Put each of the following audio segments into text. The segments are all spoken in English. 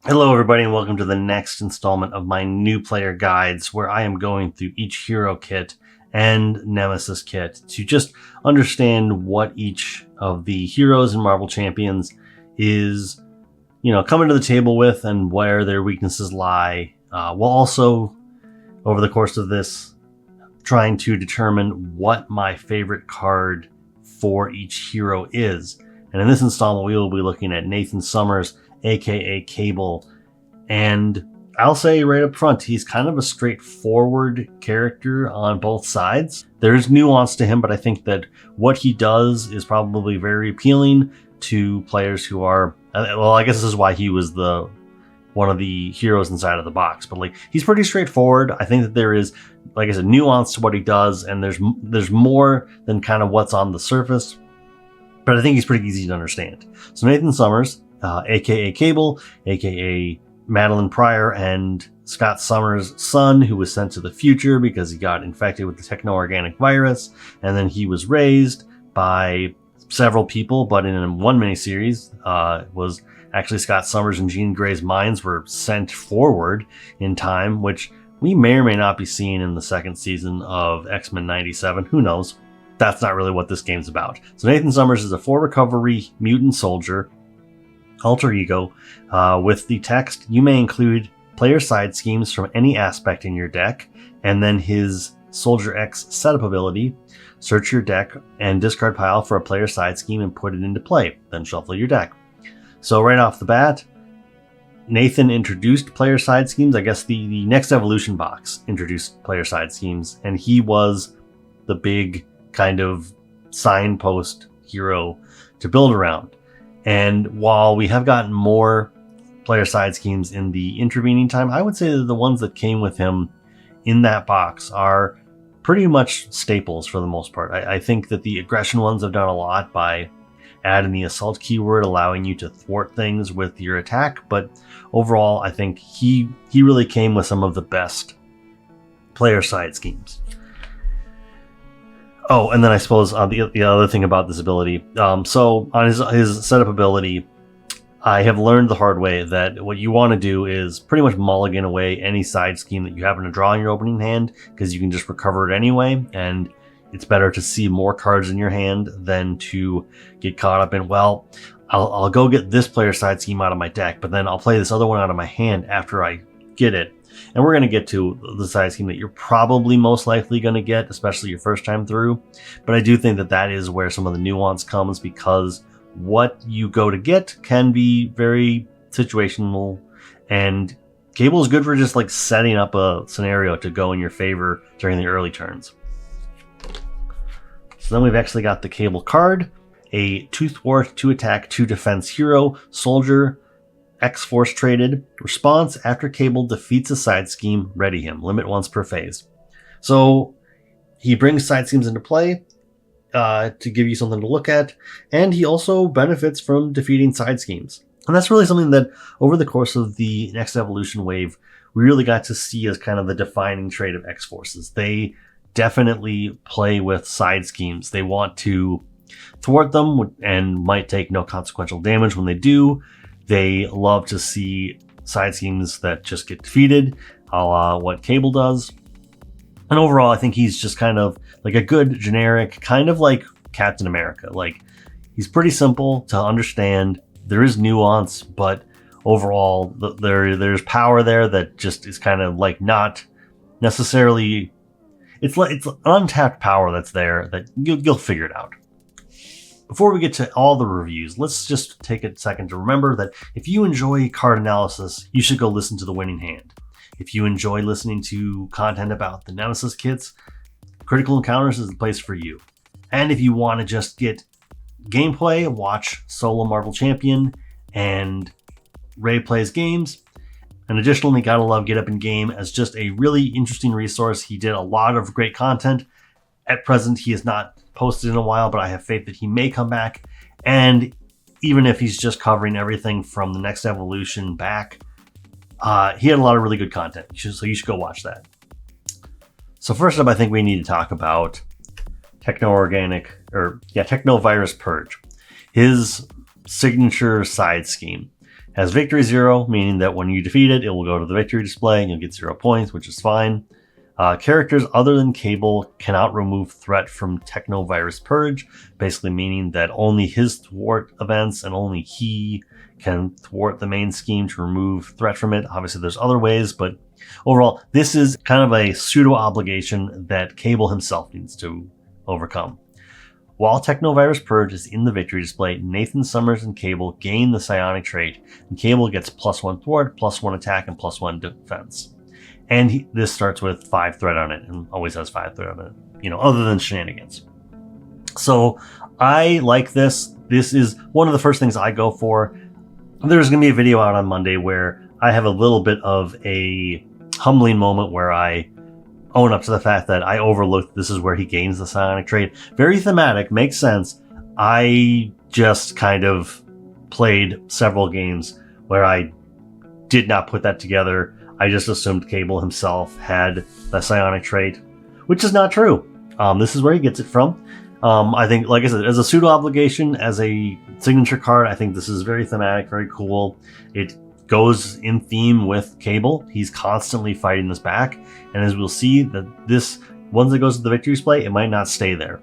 Hello everybody and welcome to the next installment of my new player guides where I am going through each hero kit and Nemesis kit to just understand what each of the heroes and Marvel champions is, coming to the table with and where their weaknesses lie, while also over the course of this trying to determine what my favorite card for each hero is. And in this installment we will be looking at Nathan Summers, aka Cable, and I'll say right up front, he's kind of a straightforward character on both sides. There's nuance to him, but I think that what he does is probably very appealing to players who are, well, I guess this is why he was one of the heroes inside of the box, but he's pretty straightforward. I think that there is, like I said, nuance to what he does, and there's more than kind of what's on the surface, but I think he's pretty easy to understand. So Nathan Summers, aka Cable, aka Madeline Pryor and Scott Summers' son, who was sent to the future because he got infected with the techno-organic virus, and then he was raised by several people, but in one miniseries, was actually Scott Summers and Jean Grey's minds were sent forward in time, which we may or may not be seeing in the second season of X-Men 97. Who knows? That's not really what this game's about. So Nathan Summers is a for recovery mutant soldier alter ego with the text, "You may include player side schemes from any aspect in your deck," and then his Soldier X setup ability, "Search your deck and discard pile for a player side scheme and put it into play, then shuffle your deck." So right off the bat, Nathan introduced player side schemes. I guess the Next Evolution box introduced player side schemes, and he was the big kind of signpost hero to build around. And while we have gotten more player side schemes in the intervening time, I would say that the ones that came with him in that box are pretty much staples for the most part. I think that the aggression ones have done a lot by adding the assault keyword, allowing you to thwart things with your attack. But overall, I think he really came with some of the best player side schemes. Oh, and then I suppose the other thing about this ability, so on his setup ability, I have learned the hard way that what you want to do is pretty much mulligan away any side scheme that you happen to draw in your opening hand, because you can just recover it anyway, and it's better to see more cards in your hand than to get caught up in, well, I'll go get this player side scheme out of my deck, but then I'll play this other one out of my hand after I get it. And we're going to get to the side scheme that you're probably most likely going to get, especially your first time through. But I do think that that is where some of the nuance comes, because what you go to get can be very situational, and Cable is good for just setting up a scenario to go in your favor during the early turns. So then we've actually got the Cable card, a 2 thwart, 2 attack, 2 defense hero, soldier, X-Force traded. Response: after Cable defeats a side scheme, ready him. Limit once per phase. So he brings side schemes into play to give you something to look at, and he also benefits from defeating side schemes. And that's really something that over the course of the Next Evolution wave, we really got to see as kind of the defining trait of X-Forces. They definitely play with side schemes. They want to thwart them and might take no consequential damage when they do. They love to see side schemes that just get defeated, a la what Cable does. And overall, I think he's just kind of like a good generic, kind of like Captain America. He's pretty simple to understand. There is nuance, but overall, there's power there that just is kind of not necessarily. It's untapped power that's there that you'll figure it out. Before we get to all the reviews, let's just take a second to remember that if you enjoy card analysis, you should go listen to The Winning Hand. If you enjoy listening to content about the Nemesis kits, Critical Encounters is the place for you. And if you want to just get gameplay, watch Solo Marvel Champion and Ray Plays Games. And additionally, gotta love Get Up in Game as just a really interesting resource. He did a lot of great content. At present, he has not posted in a while, but I have faith that he may come back. And even if he's just covering everything from the Next Evolution back, he had a lot of really good content, so you should go watch that. So first up, I think we need to talk about Technovirus Purge, his signature side scheme. Has victory 0, meaning that when you defeat it, it will go to the victory display and you'll get 0 points, which is fine. Characters other than Cable cannot remove threat from Technovirus Purge, basically meaning that only his thwart events and only he can thwart the main scheme to remove threat from it. Obviously, there's other ways, but overall, this is kind of a pseudo-obligation that Cable himself needs to overcome. While Technovirus Purge is in the victory display, Nathan, Summers, and Cable gain the psionic trait, and Cable gets +1 thwart, +1 attack, and +1 defense. And this starts with 5 threat on it, and always has 5 threat on it, you know, other than shenanigans. So I like this. This is one of the first things I go for. There's going to be a video out on Monday where I have a little bit of a humbling moment where I own up to the fact that I overlooked this is where he gains the psionic trait. Very thematic, makes sense. I just kind of played several games where I did not put that together. I just assumed Cable himself had the psionic trait, which is not true. This is where he gets it from. I think, like I said, as a pseudo-obligation, as a signature card, I think this is very thematic, very cool. It goes in theme with Cable. He's constantly fighting this back, and as we'll see, that this, once it goes to the victory display, it might not stay there.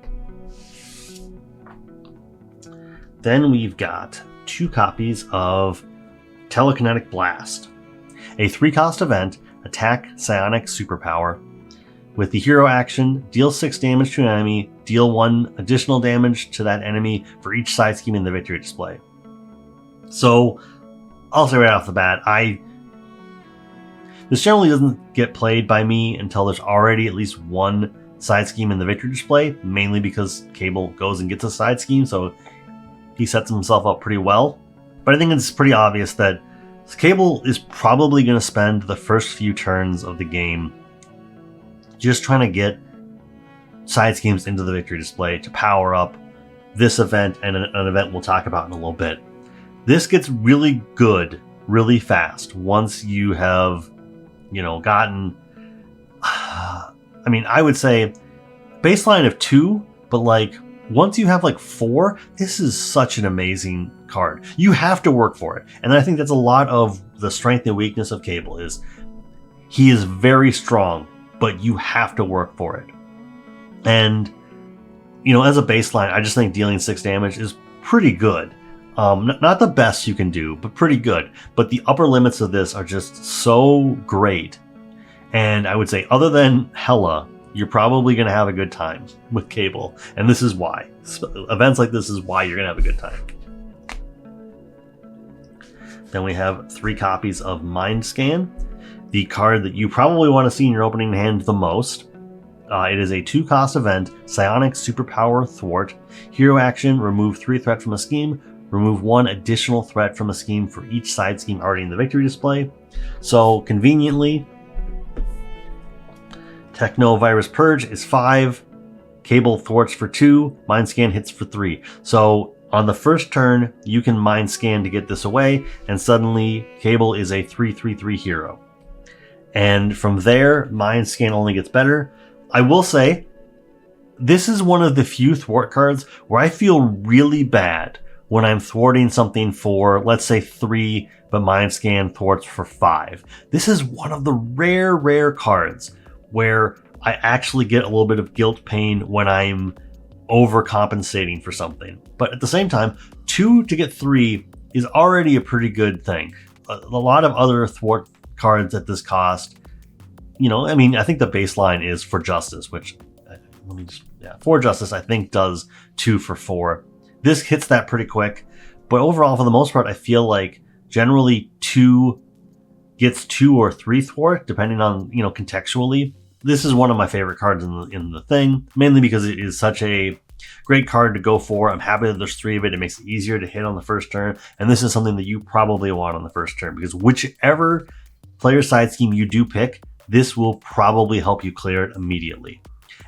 Then we've got 2 copies of Telekinetic Blast. A 3-cost event, attack psionic superpower. With the hero action, deal 6 damage to an enemy, deal 1 additional damage to that enemy for each side scheme in the victory display. So, I'll say right off the bat, this generally doesn't get played by me until there's already at least 1 side scheme in the victory display, mainly because Cable goes and gets a side scheme, so he sets himself up pretty well. But I think it's pretty obvious that Cable is probably going to spend the first few turns of the game just trying to get side schemes into the victory display to power up this event and an event we'll talk about in a little bit. This gets really good really fast once you have, you know, gotten, I mean, I would say baseline of 2, but like once you have like 4, this is such an amazing card. You have to work for it. And I think that's a lot of the strength and weakness of Cable is he is very strong, but you have to work for it. And, you know, as a baseline, I just think dealing 6 damage is pretty good. Not the best you can do, but pretty good. But the upper limits of this are just so great. And I would say, other than Hela, you're probably going to have a good time with Cable. And this is why. Events like this is why you're going to have a good time. Then we have 3 copies of Mind Scan, the card that you probably want to see in your opening hand the most. It is a 2-cost event, Psionic Superpower Thwart. Hero action, remove 3 threat from a scheme, remove 1 additional threat from a scheme for each side scheme already in the victory display. So, conveniently, Technovirus Purge is 5, Cable thwarts for 2, Mind Scan hits for 3. So, on the first turn, you can Mind Scan to get this away, and suddenly, Cable is a 3/3/3 hero. And from there, Mind Scan only gets better. I will say, this is one of the few thwart cards where I feel really bad when I'm thwarting something for, let's say 3, but Mind Scan thwarts for 5. This is one of the rare cards where I actually get a little bit of guilt pain when I'm overcompensating for something. But at the same time, 2 to get 3 is already a pretty good thing. A lot of other thwart cards at this cost, you know, I mean, I think the baseline is For Justice, which, For Justice, I think does 2 for 4. This hits that pretty quick, but overall, for the most part, I feel like generally 2 gets 2 or 3 thwart, depending on, you know, contextually. This is one of my favorite cards in the thing, mainly because it is such a great card to go for. I'm happy that there's 3 of it. It makes it easier to hit on the first turn, and this is something that you probably want on the first turn, because whichever player side scheme you do pick, this will probably help you clear it immediately.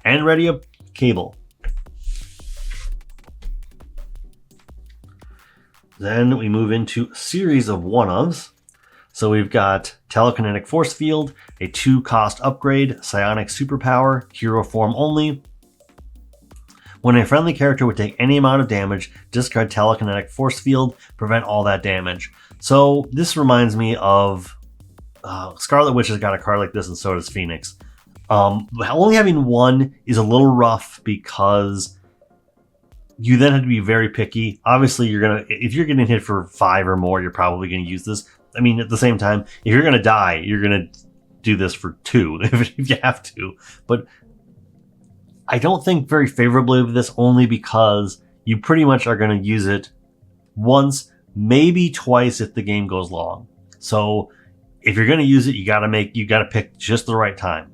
And ready up Cable. Then we move into a series of one-ofs. So we've got Telekinetic Force Field, a 2-cost upgrade, Psionic Superpower, hero form only. When a friendly character would take any amount of damage, discard Telekinetic Force Field, prevent all that damage. So this reminds me of Scarlet Witch has got a card like this, and so does Phoenix. Only having one is a little rough because you then have to be very picky. Obviously, if you're getting hit for 5 or more, you're probably gonna use this. I mean, at the same time, if you're gonna die, you're gonna do this for 2 if you have to. But I don't think very favorably of this, only because you pretty much are gonna use it once, maybe twice if the game goes long. So if you're gonna use it, you gotta pick just the right time.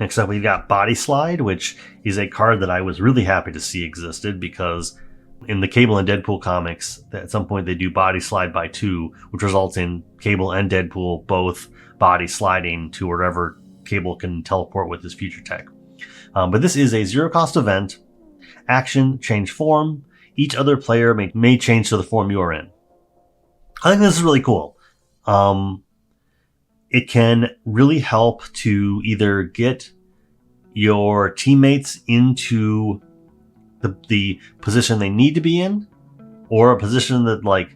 Next up, we've got Bodyslide, which is a card that I was really happy to see existed, because in the Cable and Deadpool comics, at some point they do Bodyslide by 2, which results in Cable and Deadpool both body sliding to wherever Cable can teleport with his future tech. But this is a 0-cost event. Action, change form. Each other player may change to the form you are in. I think this is really cool. It can really help to either get your teammates into the position they need to be in, or a position that like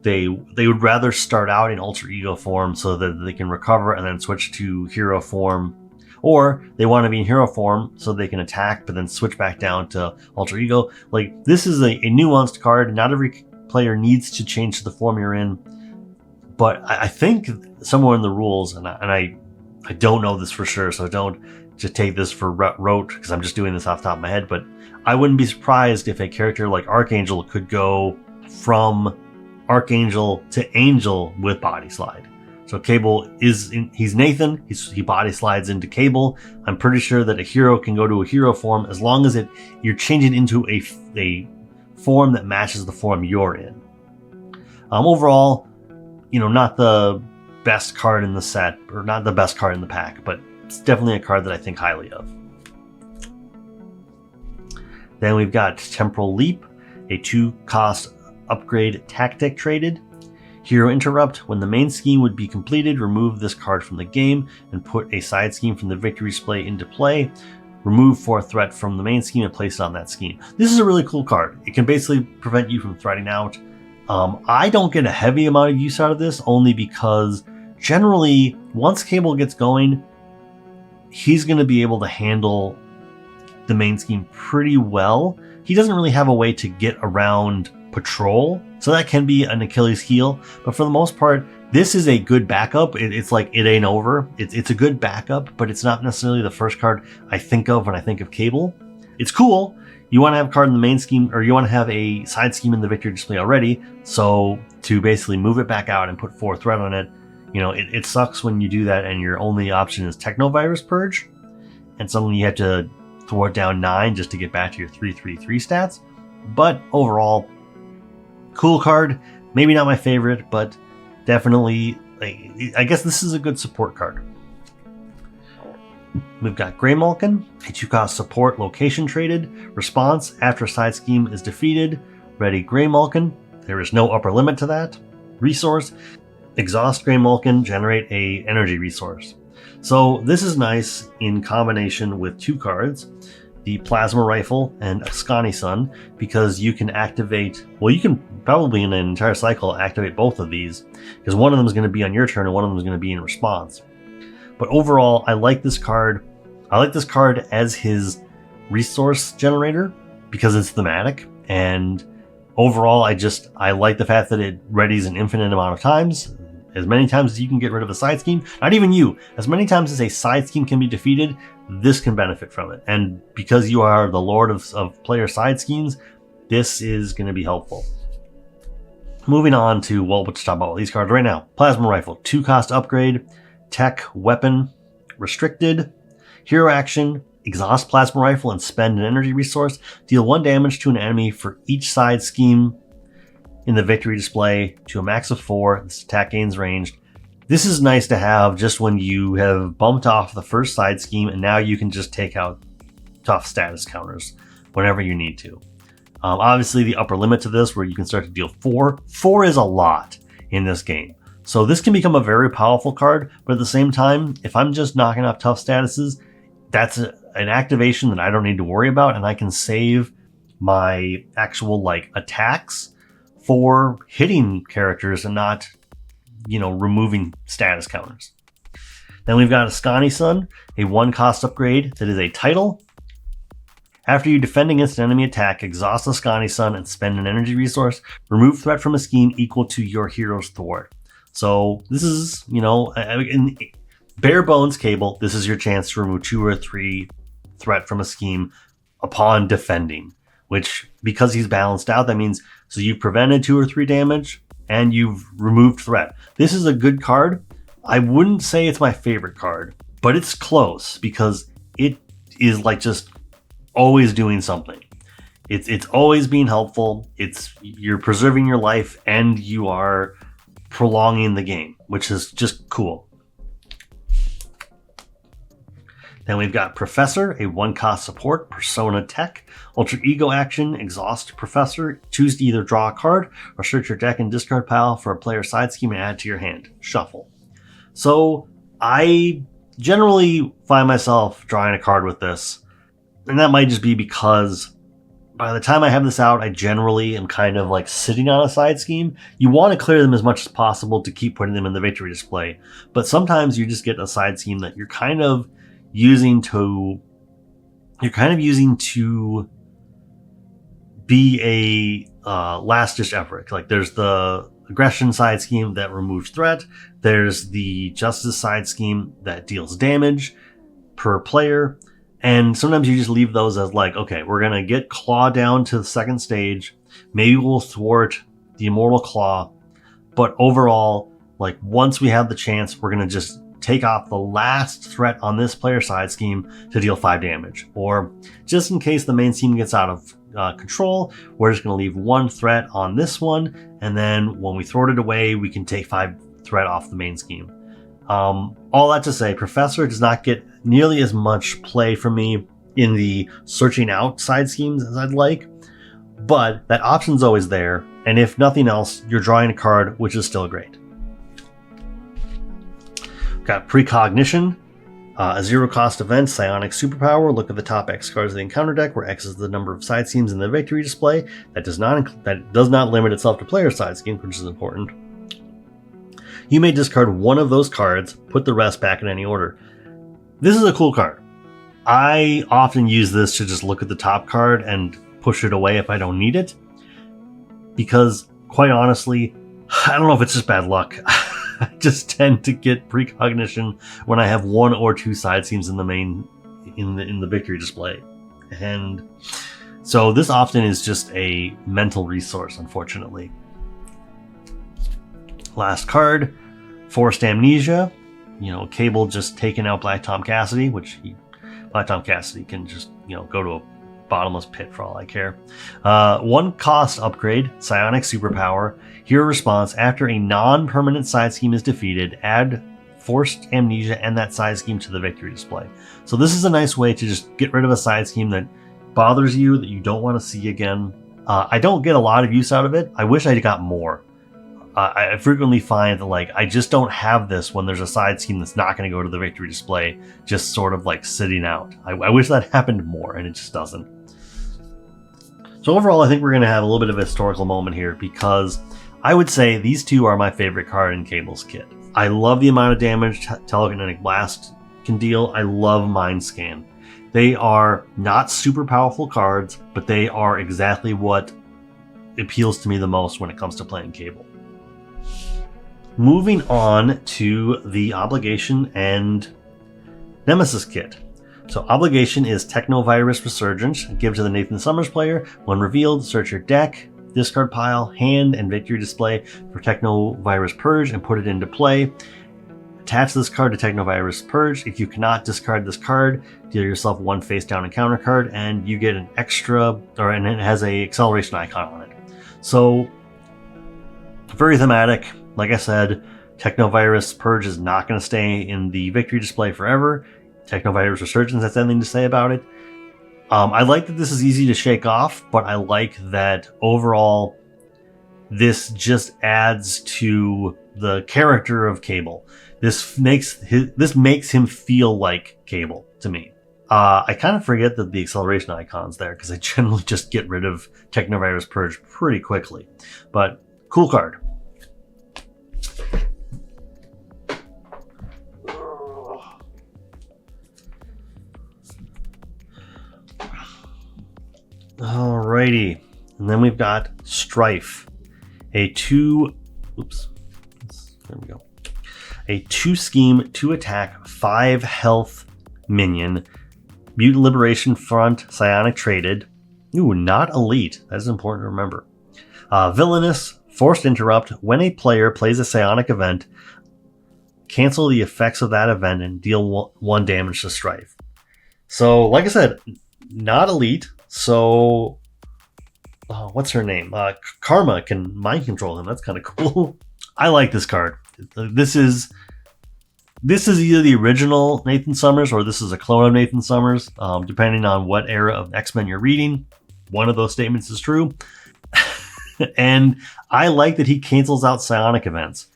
they would rather start out in alter ego form so that they can recover and then switch to hero form, or they want to be in hero form so they can attack but then switch back down to alter ego. Like, this is a nuanced card. Not every player needs to change to the form you're in, but I think somewhere in the rules, and I don't know this for sure, so don't just take this for rote because I'm just doing this off the top of my head, but I wouldn't be surprised if a character like Archangel could go from Archangel to Angel with Bodyslide. So Cable he's Nathan, he body slides into Cable. I'm pretty sure that a hero can go to a hero form as long as you're changing into a form that matches the form you're in. Overall, not the best card in the set, or not the best card in the pack, but it's definitely a card that I think highly of. Then we've got Temporal Leap, a 2-cost upgrade tactic traded. Hero Interrupt. When the main scheme would be completed, remove this card from the game and put a side scheme from the victory display into play. Remove 4 threat from the main scheme and place it on that scheme. This is a really cool card. It can basically prevent you from threatening out. I don't get a heavy amount of use out of this, only because generally, once Cable gets going, he's going to be able to handle the main scheme pretty well. He doesn't really have a way to get around patrol, so that can be an Achilles heel, but for the most part, this is a good backup. It's like, it ain't over. It's a good backup, but it's not necessarily the first card I think of when I think of Cable. It's cool. You want to have a card in the main scheme, or you want to have a side scheme in the victory display already, so to basically move it back out and put 4 threat on it, it sucks when you do that and your only option is Technovirus Purge, and suddenly you have to thwart down 9 just to get back to your 3/3/3 stats. But overall, cool card. Maybe not my favorite, but definitely, I guess this is a good support card. We've got Graymalkin, a 2-cost support location traded. Response: after a side scheme is defeated, ready Graymalkin. There is no upper limit to that. Resource: exhaust Graymalkin, generate a energy resource. So this is nice in combination with 2 cards, the Plasma Rifle and Askani'Son, because you can activate, well, you can probably in an entire cycle activate both of these, because one of them is going to be on your turn and one of them is going to be in response. But overall, I like this card. I like this card as his resource generator because it's thematic, and overall, I like the fact that it readies an infinite amount of times. As many times as you can get rid of a side scheme, not even you, as many times as a side scheme can be defeated, this can benefit from it. And because you are the lord of player side schemes, this is going to be helpful. Moving on to, well, let's talk about all these cards right now. Plasma Rifle, 2-cost upgrade, tech, weapon, restricted, hero action, exhaust Plasma Rifle and spend an energy resource, deal 1 damage to an enemy for each side scheme in the victory display to a max of 4. This attack gains ranged. This is nice to have just when you have bumped off the first side scheme and now you can just take out tough status counters whenever you need to. Obviously, the upper limit to this, where you can start to deal 4. 4 is a lot in this game. So this can become a very powerful card, but at the same time, if I'm just knocking off tough statuses, that's an activation that I don't need to worry about, and I can save my actual like attacks for hitting characters and not, removing status counters. Then we've got Askani'Son, a 1-cost upgrade that is a title. After you defend against an enemy attack, exhaust Askani'Son and spend an energy resource. Remove threat from a scheme equal to your hero's thwart. So this is, in bare bones Cable, this is your chance to remove 2 or 3 threat from a scheme upon defending. Which, because he's balanced out, that means so you've prevented 2 or 3 damage and you've removed threat. This is a good card. I wouldn't say it's my favorite card, but it's close because it is like just always doing something. It's always being helpful. You're preserving your life and you are prolonging the game, which is just cool. Then we've got Professor, a 1-cost support, Persona Tech, Ultra Ego action, exhaust Professor, choose to either draw a card or search your deck and discard pile for a player side scheme and add to your hand. Shuffle. So I generally find myself drawing a card with this, and that might just be because by the time I have this out, I generally am kind of like sitting on a side scheme. You want to clear them as much as possible to keep putting them in the victory display, but sometimes you just get a side scheme that you're kind of using to be a last-ditch effort. Like there's the aggression side scheme that removes threat. There's the justice side scheme that deals damage per player. And sometimes you just leave those as like, okay, we're going to get Claw down to the second stage. Maybe we'll thwart the Immortal Claw. But overall, like once we have the chance, we're going to just take off the last threat on this player side scheme to deal 5 damage. Or just in case the main scheme gets out of control, we're just going to leave 1 threat on this one. And then when we thwart it away, we can take 5 threat off the main scheme. All that to say, Professor does not get nearly as much play from me in the searching out side schemes as I'd like, but that option's always there. And if nothing else, you're drawing a card, which is still great. Got Precognition, a 0-cost event, psionic superpower. Look at the top X cards of the encounter deck, where X is the number of side schemes in the victory display. That does not limit itself to player side schemes, which is important. You may discard one of those cards, put the rest back in any order. This is a cool card. I often use this to just look at the top card and push it away if I don't need it, because quite honestly, I don't know if it's just bad luck. I just tend to get Precognition when I have 1 or 2 side schemes in the main in the victory display. And so this often is just a mental resource, unfortunately. Last card, Forced Amnesia. Cable just taking out Black Tom Cassidy, Black Tom Cassidy can just, go to a bottomless pit for all I care. 1-cost upgrade, psionic superpower. Hero response, after a non-permanent side scheme is defeated, add Forced Amnesia and that side scheme to the victory display. So this is a nice way to just get rid of a side scheme that bothers you, that you don't want to see again. I don't get a lot of use out of it. I wish I got more. I frequently find that I just don't have this when there's a side scheme that's not going to go to the victory display, just sort of like sitting out. I wish that happened more, and it just doesn't. So overall, I think we're going to have a little bit of a historical moment here, because I would say these two are my favorite card in Cable's kit. I love the amount of damage Telekinetic Blast can deal. I love Mind Scan. They are not super powerful cards, but they are exactly what appeals to me the most when it comes to playing Cable. Moving on to the Obligation and Nemesis kit. So Obligation is Technovirus Resurgence. Give to the Nathan Summers player. When revealed, search your deck, discard pile, hand, and victory display for Technovirus Purge and put it into play. Attach this card to Technovirus Purge. If you cannot discard this card, deal yourself 1 face down encounter card, and you get an extra, and it has a acceleration icon on it. So very thematic. Like I said, Technovirus Purge is not going to stay in the victory display forever. Technovirus Resurgence has anything to say about it. I like that this is easy to shake off, but I like that overall this just adds to the character of Cable. This makes him feel like Cable to me. I kind of forget that the acceleration icon's there because I generally just get rid of Technovirus Purge pretty quickly. But cool card. Alrighty. And then we've got Stryfe. A 2 scheme, 2 attack, 5 health minion. Mutant Liberation Front, Psionic traded. Ooh, not elite. That is important to remember. Villainous, Forced Interrupt. When a player plays a Psionic event, cancel the effects of that event and deal 1 damage to Stryfe. So, like I said, not elite. So, what's her name? Karma can mind control him. That's kind of cool. I like this card. This is either the original Nathan Summers or this is a clone of Nathan Summers, depending on what era of X-Men you're reading. One of those statements is true. And I like that he cancels out psionic events.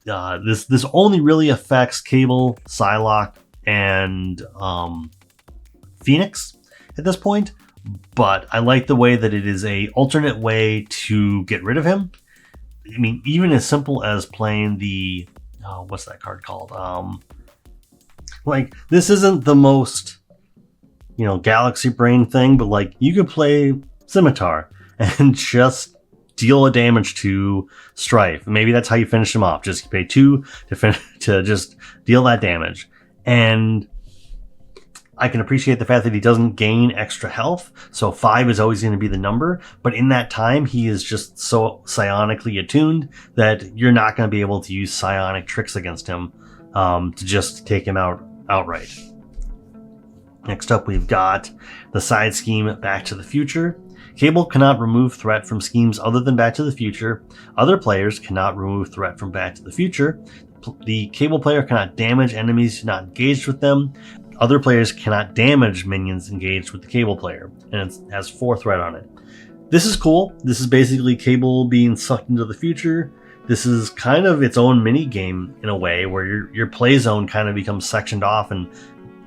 This only really affects Cable, Psylocke, and Phoenix at this point. But I like the way that it is a alternate way to get rid of him. I mean, even as simple as playing the... what's that card called? Like, this isn't the most, galaxy brain thing, but like, you could play Scimitar and just deal a damage to Stryfe. Maybe that's how you finish him off. Just pay 2 to just deal that damage. And I can appreciate the fact that he doesn't gain extra health, so 5 is always going to be the number, but in that time, he is just so psionically attuned that you're not going to be able to use psionic tricks against him to just take him out outright. Next up, we've got the side scheme Back to the Future. Cable cannot remove threat from schemes other than Back to the Future. Other players cannot remove threat from Back to the Future. The Cable player cannot damage enemies not engaged with them. Other players cannot damage minions engaged with the Cable player, and it has 4 threat on it. This is cool. This is basically Cable being sucked into the future. This is kind of its own mini game in a way, where your play zone kind of becomes sectioned off, and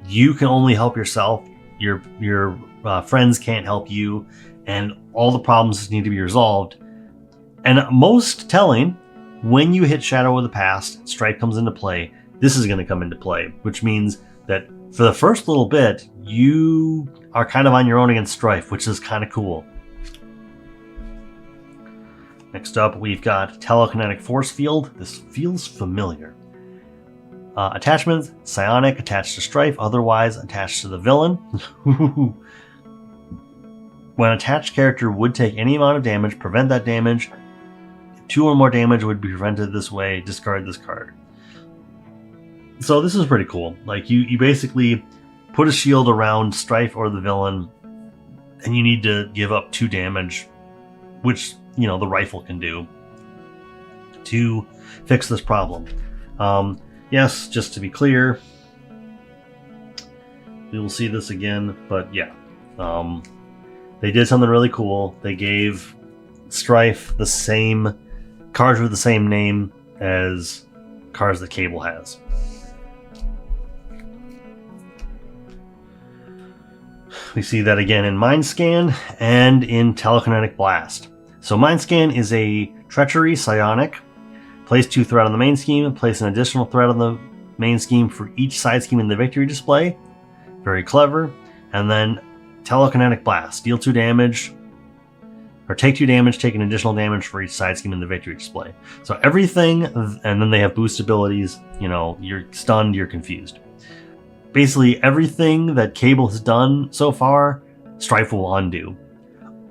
you can only help yourself. Your friends can't help you, and all the problems need to be resolved. And most telling, when you hit Shadow of the Past, Stryfe comes into play. This is going to come into play, which means that for the first little bit, you are kind of on your own against Stryfe, which is kind of cool. Next up, we've got Telekinetic Force Field. This feels familiar. Attachments, Psionic, attached to Stryfe, otherwise attached to the villain. When an attached character would take any amount of damage, prevent that damage. 2 or more damage would be prevented this way. Discard this card. So this is pretty cool. Like, you basically put a shield around Stryfe or the villain, and you need to give up 2 damage, which, the rifle can do, to fix this problem. Yes, just to be clear, we will see this again, but yeah. They did something really cool. They gave Stryfe the same cards with the same name as cards that Cable has. We see that again in Mind Scan and in Telekinetic Blast. So Mind Scan is a Treachery Psionic. Place 2 threat on the main scheme, place an additional threat on the main scheme for each side scheme in the victory display. Very clever. And then Telekinetic Blast. Deal 2 damage, or take 2 damage, take an additional damage for each side scheme in the victory display. So everything, and then they have boost abilities. You're stunned, you're confused. Basically, everything that Cable has done so far, Stryfe will undo.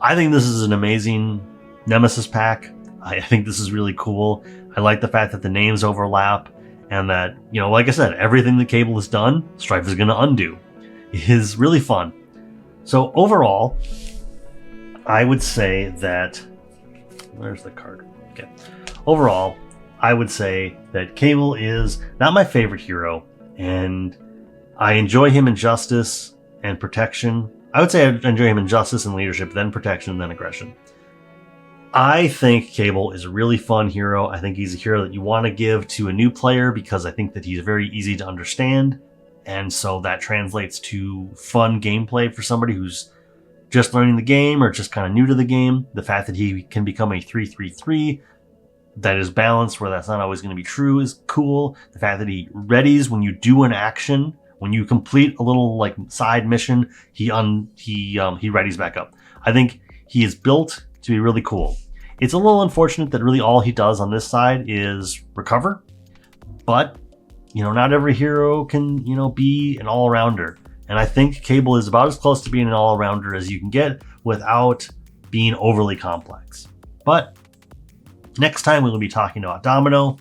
I think this is an amazing Nemesis pack. I think this is really cool. I like the fact that the names overlap, and that, like I said, everything that Cable has done, Stryfe is going to undo. It is really fun. So overall, I would say that... Where's the card? Okay. Overall, I would say that Cable is not my favorite hero, and I enjoy him in Justice and Protection. I would say I enjoy him in Justice and Leadership, then Protection, then Aggression. I think Cable is a really fun hero. I think he's a hero that you want to give to a new player because I think that he's very easy to understand. And so that translates to fun gameplay for somebody who's just learning the game or just kind of new to the game. The fact that he can become a 3/3/3 that is balanced, where that's not always going to be true, is cool. The fact that he readies when you do an action, when you complete a little like side mission, he readies back up. I think he is built to be really cool. It's a little unfortunate that really all he does on this side is recover, but not every hero can be an all-rounder. And I think Cable is about as close to being an all-rounder as you can get without being overly complex. But next time we'll be talking about Domino.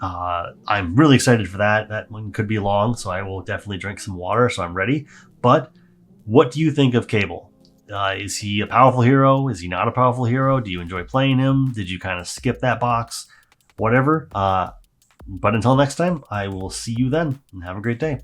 I'm really excited for that. That one could be long, so I will definitely drink some water, so I'm ready. But what do you think of Cable? Is he a powerful hero? Is he not a powerful hero? Do you enjoy playing him? Did you kind of skip that box? Whatever. But until next time, I will see you then, and have a great day.